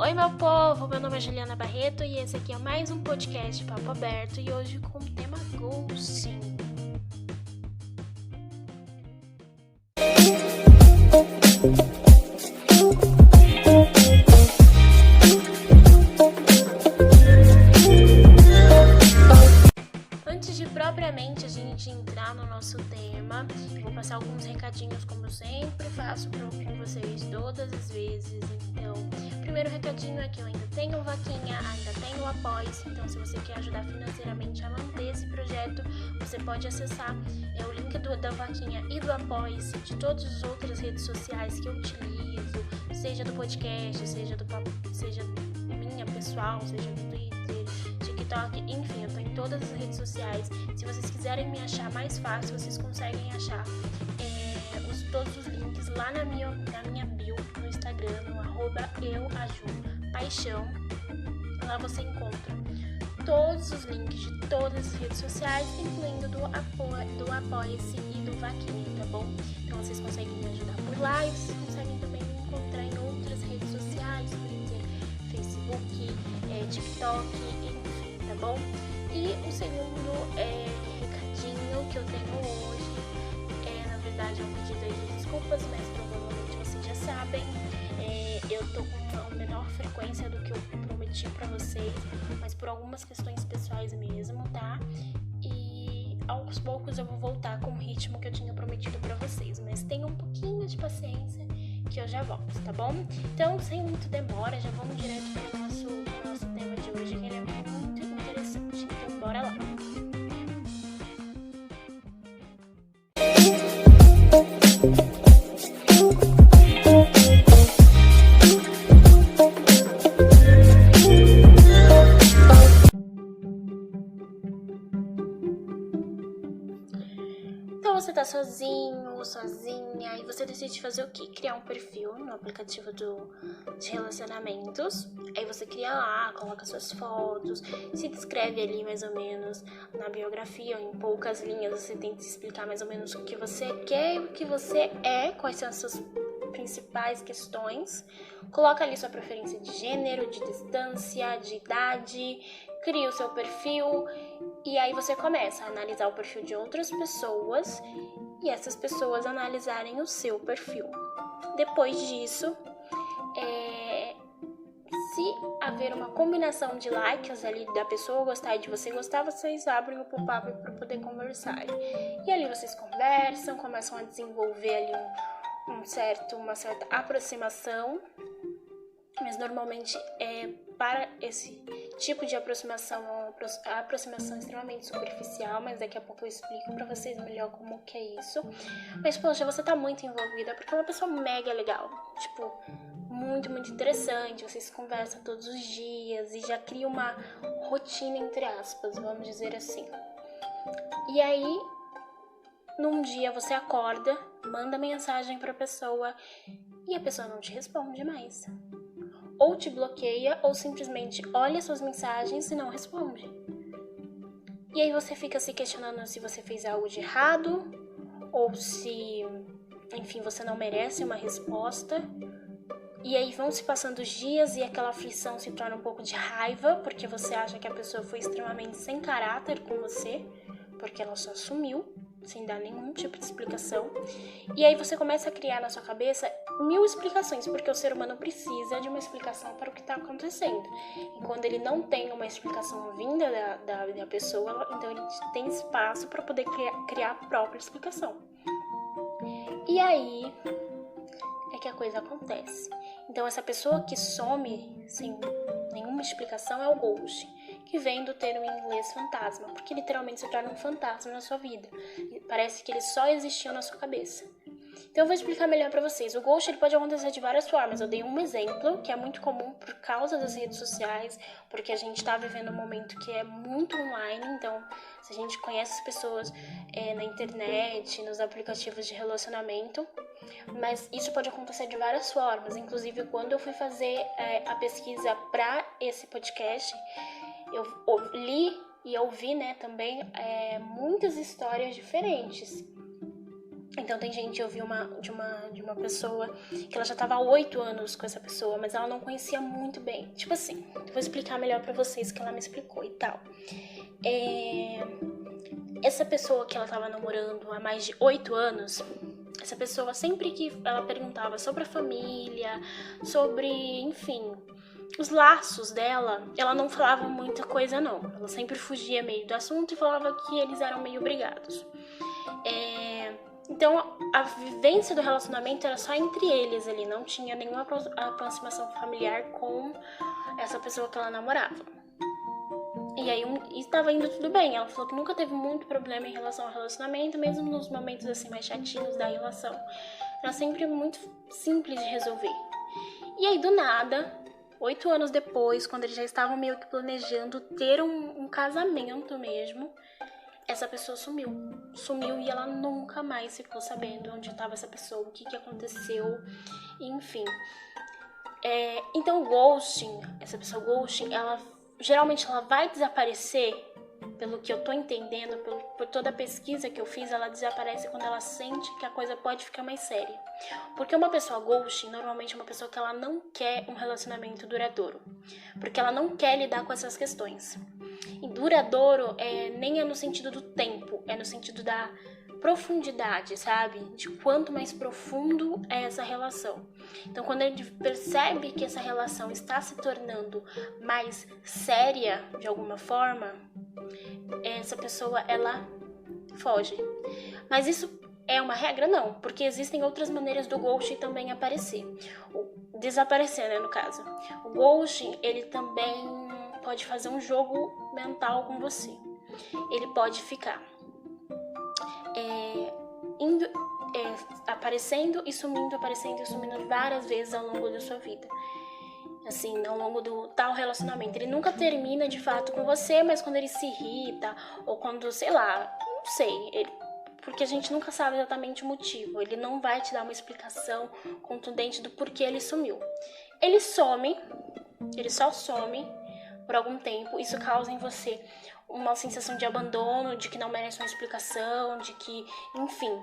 Oi meu povo, meu nome é Juliana Barreto e esse aqui é mais um podcast Papo Aberto e hoje com o tema ghosting. Antes de propriamente a gente entrar no nosso tema, eu vou passar alguns recadinhos como eu sempre faço com vocês todas as vezes. Então, o primeiro recadinho é que eu ainda tenho vaquinha, ainda tenho Apoia-se. Então, se você quer ajudar financeiramente a manter esse projeto, você pode acessar o link da vaquinha e do Apoia-se, de todas as outras redes sociais que eu utilizo, seja do podcast, seja minha pessoal, seja do Twitter, TikTok, enfim, eu tô em todas as redes sociais. Se vocês quiserem me achar mais fácil, vocês conseguem achar todos os links lá na minha bio no Instagram, no @euajupaixão. Lá você encontra todos os links de todas as redes sociais, incluindo do Apoia-se e do Vaquinha, tá bom? Então vocês conseguem me ajudar por lá e vocês conseguem também me encontrar em outras redes sociais, Twitter, Facebook, TikTok, enfim, tá bom? E o segundo recadinho que eu tenho hoje na verdade, é um pedido aí de desculpas, mas provavelmente vocês já sabem. Eu tô com uma menor frequência do que eu prometi pra vocês, mas por algumas questões pessoais mesmo, tá? E aos poucos eu vou voltar com o ritmo que eu tinha prometido pra vocês, mas tenham um pouquinho de paciência que eu já volto, tá bom? Então, sem muito demora, já vamos direto para o nosso tema de hoje, que ele é muito interessante. Então, bora lá! Então você tá sozinho, sozinha, e você decide fazer o quê? Criar um perfil no aplicativo de relacionamentos. Aí você cria lá, coloca suas fotos, se descreve ali mais ou menos na biografia, ou em poucas linhas você tenta explicar mais ou menos o que você quer e o que você é, quais são as suas principais questões. Coloca ali sua preferência de gênero, de distância, de idade, cria o seu perfil e aí você começa a analisar o perfil de outras pessoas e essas pessoas analisarem o seu perfil. Depois disso, se haver uma combinação de likes ali da pessoa gostar e de você gostar, vocês abrem o pop-up para poder conversar. E ali vocês conversam, começam a desenvolver ali uma certa aproximação, mas normalmente para esse tipo de aproximação é uma aproximação extremamente superficial, mas daqui a pouco eu explico pra vocês melhor como que é isso. Mas poxa, você tá muito envolvida porque é uma pessoa mega legal, tipo, muito, muito interessante, vocês conversam todos os dias e já cria uma rotina entre aspas, vamos dizer assim. E aí, num dia você acorda, manda mensagem pra pessoa e a pessoa não te responde mais. Ou te bloqueia, ou simplesmente olha suas mensagens e não responde. E aí você fica se questionando se você fez algo de errado, ou se, enfim, você não merece uma resposta. E aí vão se passando os dias e aquela aflição se torna um pouco de raiva, porque você acha que a pessoa foi extremamente sem caráter com você, porque ela só sumiu, sem dar nenhum tipo de explicação. E aí você começa a criar na sua cabeça 1000 explicações, porque o ser humano precisa de uma explicação para o que está acontecendo. E quando ele não tem uma explicação vinda da pessoa, então ele tem espaço para poder criar a própria explicação. E aí é que a coisa acontece. Então essa pessoa que some sem nenhuma explicação é o ghosting, que vem do termo em inglês fantasma, porque literalmente se torna um fantasma na sua vida. Parece que ele só existiu na sua cabeça. Então eu vou explicar melhor pra vocês. O ghosting ele pode acontecer de várias formas. Eu dei um exemplo, que é muito comum por causa das redes sociais, porque a gente tá vivendo um momento que é muito online, então se a gente conhece as pessoas na internet, nos aplicativos de relacionamento, mas isso pode acontecer de várias formas. Inclusive, quando eu fui fazer a pesquisa pra esse podcast, eu li e ouvi, né, também muitas histórias diferentes. Então tem gente, eu vi de uma pessoa que ela já tava há 8 anos com essa pessoa, mas ela não conhecia muito bem. Tipo assim, eu vou explicar melhor pra vocês que ela me explicou e tal. Essa pessoa que ela tava namorando há mais de 8 anos, essa pessoa sempre que ela perguntava sobre a família, sobre, enfim, os laços dela, ela não falava muita coisa não. Ela sempre fugia meio do assunto e falava que eles eram meio brigados. Então, a vivência do relacionamento era só entre eles ali, não tinha nenhuma aproximação familiar com essa pessoa que ela namorava. E aí, estava indo tudo bem. Ela falou que nunca teve muito problema em relação ao relacionamento, mesmo nos momentos assim mais chatinhos da relação. Era sempre muito simples de resolver. E aí, do nada, 8 anos depois, quando eles já estavam meio que planejando ter um casamento mesmo, essa pessoa sumiu e ela nunca mais ficou sabendo onde estava essa pessoa, o que aconteceu, enfim. Então o ghosting, essa pessoa ghosting, geralmente ela vai desaparecer, pelo que eu tô entendendo, por toda a pesquisa que eu fiz, ela desaparece quando ela sente que a coisa pode ficar mais séria. Porque uma pessoa ghosting, normalmente é uma pessoa que ela não quer um relacionamento duradouro, porque ela não quer lidar com essas questões. E duradouro nem é no sentido do tempo, é no sentido da profundidade, sabe? De quanto mais profundo é essa relação. Então, quando ele percebe que essa relação está se tornando mais séria de alguma forma, essa pessoa, ela foge. Mas isso é uma regra? Não, porque existem outras maneiras do ghosting também aparecer. Desaparecer, né, no caso. O ghosting, ele também pode fazer um jogo mental com você. Ele pode ficar aparecendo e sumindo várias vezes ao longo da sua vida. Assim, ao longo do tal relacionamento. Ele nunca termina de fato com você, mas quando ele se irrita, ou quando, sei lá, não sei, porque a gente nunca sabe exatamente o motivo. Ele não vai te dar uma explicação contundente do porquê ele sumiu. Ele só some por algum tempo. Isso causa em você uma sensação de abandono, de que não merece uma explicação, de que, enfim.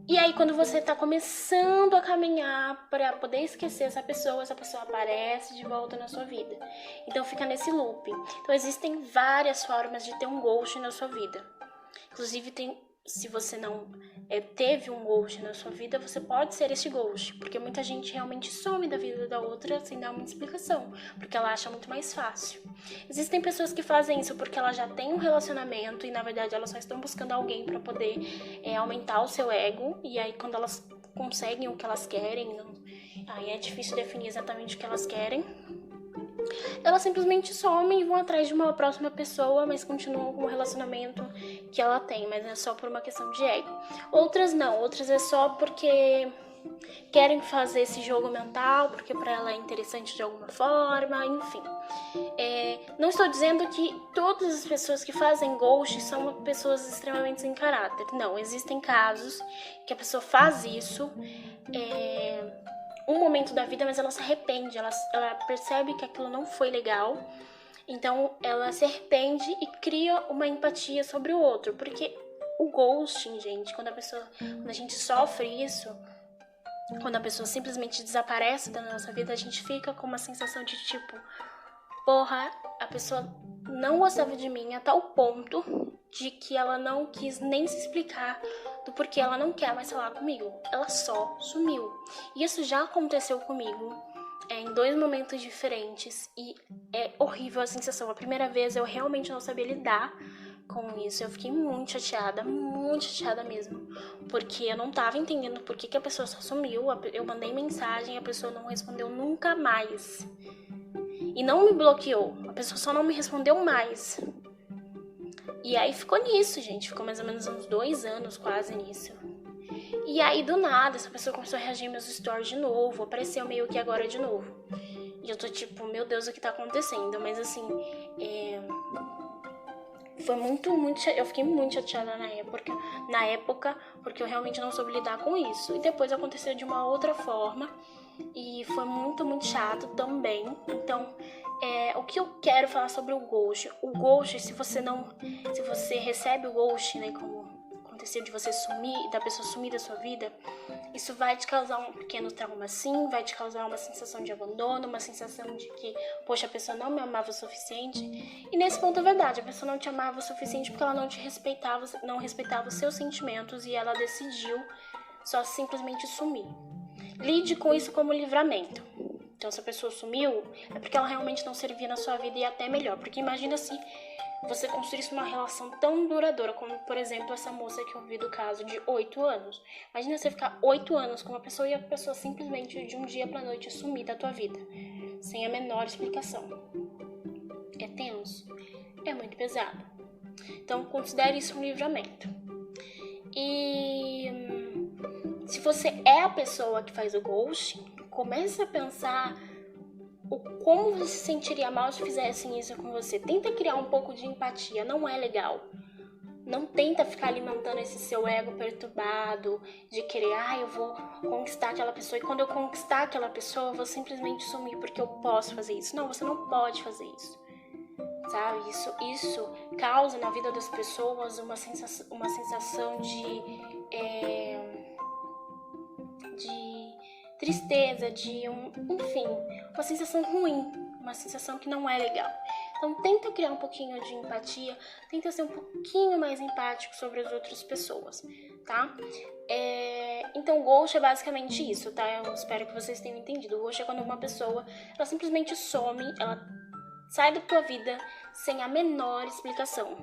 E aí, quando você tá começando a caminhar pra poder esquecer essa pessoa aparece de volta na sua vida. Então, fica nesse loop. Então, existem várias formas de ter um ghost na sua vida. Inclusive, se você não teve um ghost na sua vida, você pode ser esse ghost. Porque muita gente realmente some da vida da outra sem dar uma explicação. Porque ela acha muito mais fácil. Existem pessoas que fazem isso porque elas já têm um relacionamento e, na verdade, elas só estão buscando alguém para poder aumentar o seu ego. E aí, quando elas conseguem o que elas querem, aí é difícil definir exatamente o que elas querem. Elas simplesmente somem e vão atrás de uma próxima pessoa, mas continuam com o relacionamento que ela tem, mas é só por uma questão de ego. Outras não, outras é só porque querem fazer esse jogo mental, porque pra ela é interessante de alguma forma, enfim. Não estou dizendo que todas as pessoas que fazem ghost são pessoas extremamente sem caráter. Não, existem casos que a pessoa faz isso um momento da vida, mas ela se arrepende, ela percebe que aquilo não foi legal, então ela se arrepende e cria uma empatia sobre o outro, porque o ghosting, gente, quando a gente sofre isso, quando a pessoa simplesmente desaparece da nossa vida, a gente fica com uma sensação de tipo, porra, a pessoa não gostava de mim a tal ponto de que ela não quis nem se explicar do porquê ela não quer mais falar comigo. Ela só sumiu. E isso já aconteceu comigo em 2 momentos diferentes e é horrível a sensação. A primeira vez eu realmente não sabia lidar com isso. Eu fiquei muito chateada mesmo, porque eu não tava entendendo por que a pessoa só sumiu. Eu mandei mensagem e a pessoa não respondeu nunca mais. E não me bloqueou, a pessoa só não me respondeu mais. E aí ficou nisso, gente. Ficou mais ou menos uns 2 anos quase nisso. E aí, do nada, essa pessoa começou a reagir em meus stories de novo. Apareceu meio que agora de novo. E eu tô tipo, meu Deus, o que tá acontecendo? Mas assim, foi muito... Eu fiquei muito chateada na época, porque eu realmente não soube lidar com isso. E depois aconteceu de uma outra forma. E foi muito, muito chato também. Então, o que eu quero falar sobre o ghost? O ghost, se você recebe o ghost, né, como aconteceu de você sumir, da pessoa sumir da sua vida, isso vai te causar um pequeno trauma sim, vai te causar uma sensação de abandono, uma sensação de que, poxa, a pessoa não me amava o suficiente. E nesse ponto é verdade, a pessoa não te amava o suficiente porque ela não te respeitava, não respeitava os seus sentimentos e ela decidiu só simplesmente sumir. Lide com isso como livramento. Então, se a pessoa sumiu, é porque ela realmente não servia na sua vida e até melhor. Porque imagina se você construísse uma relação tão duradoura, como, por exemplo, essa moça que eu vi do caso de 8 anos. Imagina você ficar 8 anos com uma pessoa e a pessoa simplesmente de um dia pra noite sumir da tua vida, sem a menor explicação. É tenso, é muito pesado. Então, considere isso um livramento. E se você é a pessoa que faz o ghosting, comece a pensar como você se sentiria mal se fizessem isso com você. Tenta criar um pouco de empatia, não é legal. Não tenta ficar alimentando esse seu ego perturbado, de querer, eu vou conquistar aquela pessoa, e quando eu conquistar aquela pessoa, eu vou simplesmente sumir porque eu posso fazer isso. Não, você não pode fazer isso. Sabe? Isso causa na vida das pessoas uma sensação de tristeza, enfim, uma sensação ruim, uma sensação que não é legal. Então tenta criar um pouquinho de empatia, tenta ser um pouquinho mais empático sobre as outras pessoas, tá? Então o ghost é basicamente isso, tá? Eu espero que vocês tenham entendido. O ghost é quando uma pessoa, ela simplesmente some, ela sai da tua vida sem a menor explicação.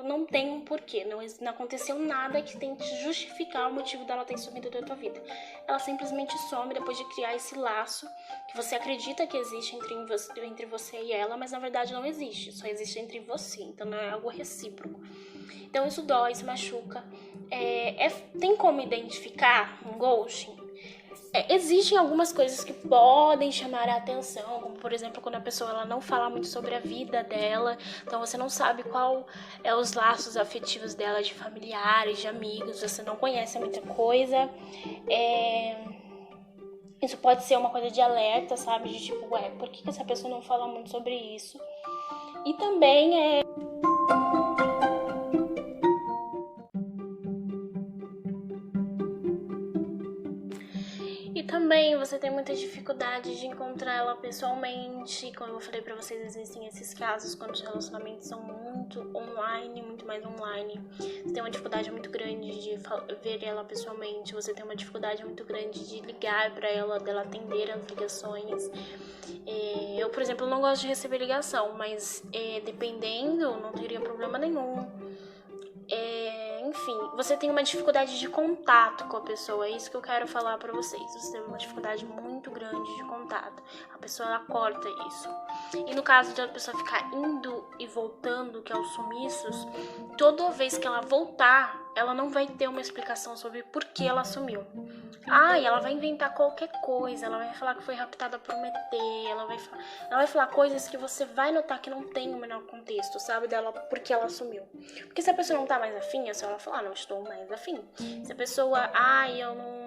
Não tem um porquê, não aconteceu nada que tente justificar o motivo dela ter sumido da tua vida. Ela simplesmente some depois de criar esse laço que você acredita que existe entre você e ela, mas na verdade não existe, só existe entre você, então não é algo recíproco. Então isso dói, isso machuca. Tem como identificar um ghosting? Existem algumas coisas que podem chamar a atenção, como por exemplo quando a pessoa ela não fala muito sobre a vida dela, então você não sabe qual é os laços afetivos dela, de familiares, de amigos, você não conhece muita coisa. Isso pode ser uma coisa de alerta, sabe, de tipo, por que essa pessoa não fala muito sobre isso? E também também você tem muita dificuldade de encontrar ela pessoalmente. Como eu falei pra vocês, existem esses casos quando os relacionamentos são muito mais online. Você tem uma dificuldade muito grande de ver ela pessoalmente. Você tem uma dificuldade muito grande de ligar pra ela, dela atender as ligações. Eu, por exemplo, não gosto de receber ligação, mas dependendo, não teria problema nenhum. Enfim, você tem uma dificuldade de contato com a pessoa, é isso que eu quero falar pra vocês. Você tem uma dificuldade muito grande de contato. A pessoa, ela corta isso. E no caso de a pessoa ficar indo e voltando, que é os sumiços, toda vez que ela voltar, ela não vai ter uma explicação sobre por que ela sumiu. E ela vai inventar qualquer coisa, ela vai falar que foi raptada por um ET, ela vai falar coisas que você vai notar que não tem o menor contexto, sabe, dela, porque ela sumiu. Porque se a pessoa não tá mais afim, é só ela falar, não estou mais afim. Se a pessoa, eu não...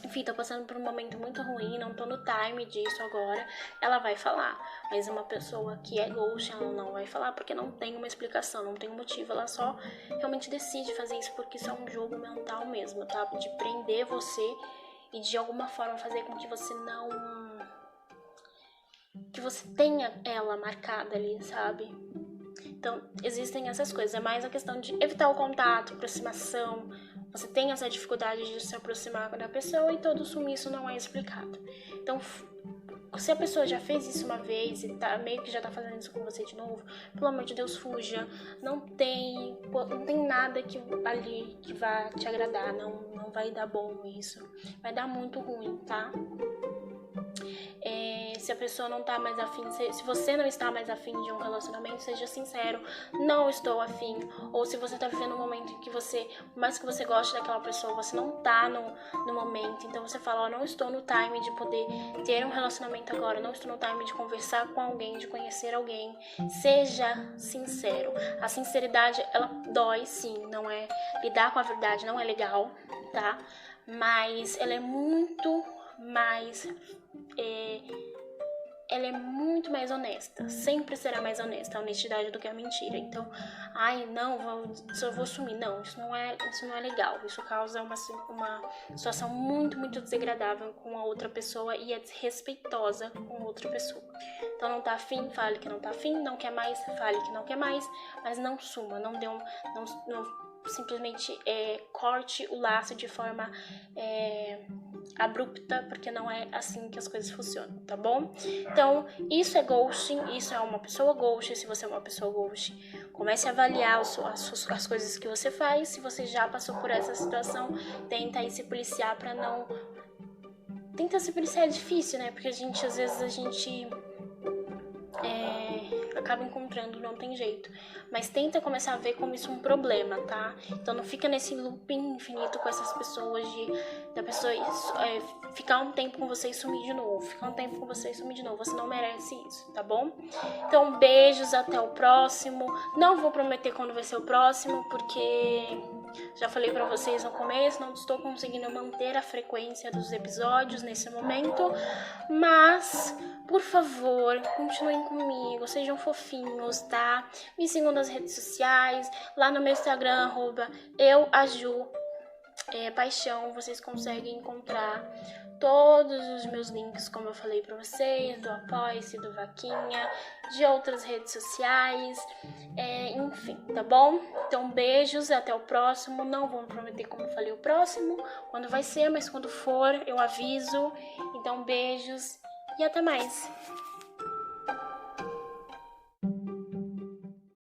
Enfim, tô passando por um momento muito ruim, não tô no time disso agora, ela vai falar. Mas uma pessoa que é ghost, ela não vai falar porque não tem uma explicação, não tem um motivo, ela só realmente decide fazer isso porque isso é um jogo mental mesmo, tá? De prender você e de alguma forma fazer com que você não... que você tenha ela marcada ali, sabe? Então, existem essas coisas, é mais a questão de evitar o contato, aproximação. Você tem essa dificuldade de se aproximar da pessoa e todo sumiço não é explicado. Então, se a pessoa já fez isso uma vez e meio que já tá fazendo isso com você de novo, pelo amor de Deus, fuja. Não tem nada ali que vá te agradar, não vai dar bom isso. Vai dar muito ruim, tá? Se a pessoa não tá mais afim, se você não está mais afim de um relacionamento, seja sincero, não estou afim. Ou se você tá vivendo um momento em que você, por mais que você goste daquela pessoa, você não tá no momento, então você fala, não estou no time de poder ter um relacionamento agora, não estou no time de conversar com alguém, de conhecer alguém. Seja sincero. A sinceridade, ela dói sim, não é? Lidar com a verdade não é legal, tá? Mas ela é muito mais ela é muito mais honesta, sempre será mais honesta a honestidade do que a mentira. Então, ai, não, só vou sumir. Não, isso não é legal. Isso causa uma situação muito, muito desagradável com a outra pessoa e é desrespeitosa com a outra pessoa. Então, não tá afim, fale que não tá afim, não quer mais, fale que não quer mais, mas não suma, não simplesmente corte o laço de forma abrupta, porque não é assim que as coisas funcionam, tá bom? Então, isso é ghosting, isso é uma pessoa ghost. Se você é uma pessoa ghost, comece a avaliar as coisas que você faz. Se você já passou por essa situação, tenta aí se policiar pra não... Tenta se policiar, é difícil, né? Porque às vezes a gente acaba encontrando, não tem jeito. Mas tenta começar a ver como isso é um problema, tá? Então não fica nesse looping infinito com essas pessoas da pessoa ficar um tempo com você e sumir de novo. Ficar um tempo com você e sumir de novo. Você não merece isso, tá bom? Então, beijos, até o próximo. Não vou prometer quando vai ser o próximo, porque já falei pra vocês no começo, não estou conseguindo manter a frequência dos episódios nesse momento, mas, por favor, continuem comigo, sejam fofinhos, tá? Me sigam nas redes sociais, lá no meu Instagram, @euaju_paixão, vocês conseguem encontrar todos os meus links, como eu falei pra vocês, do Apoia-se, do Vaquinha, de outras redes sociais, enfim, tá bom? Então, beijos, até o próximo. Não vou prometer como eu falei o próximo, quando vai ser, mas quando for, eu aviso. Então, beijos e até mais.